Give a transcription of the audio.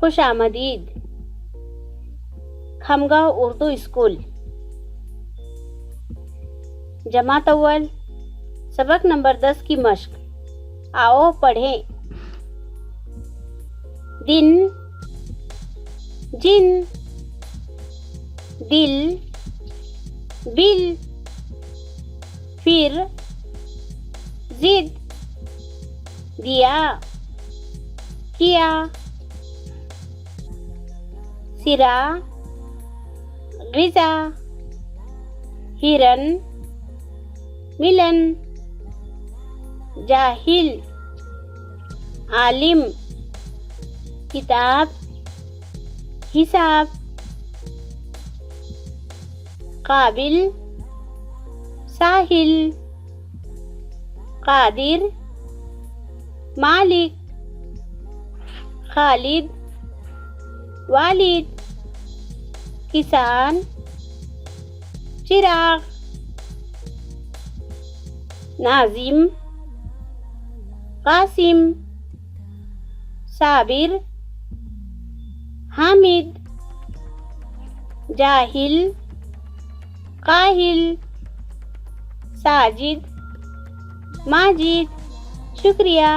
खुशामदीद। Khamgaon Urdu school. जमात अव्वल सबक number 10 की मश्क। आओ पढ़ें। दिन, जिन, दिल, बिल, फिर, जिद, दिया, किया, सिरा, गिज़ा, हिरन, मिलन, जाहिल, आलिम, किताब, हिसाब, काबिल, साहिल, कादिर, मालिक, खालिद, वालिद, किसान, चिराग, नाजिम, कासिम, साबिर, हामिद, जाहिल, काहिल, साजिद, माजिद। शुक्रिया।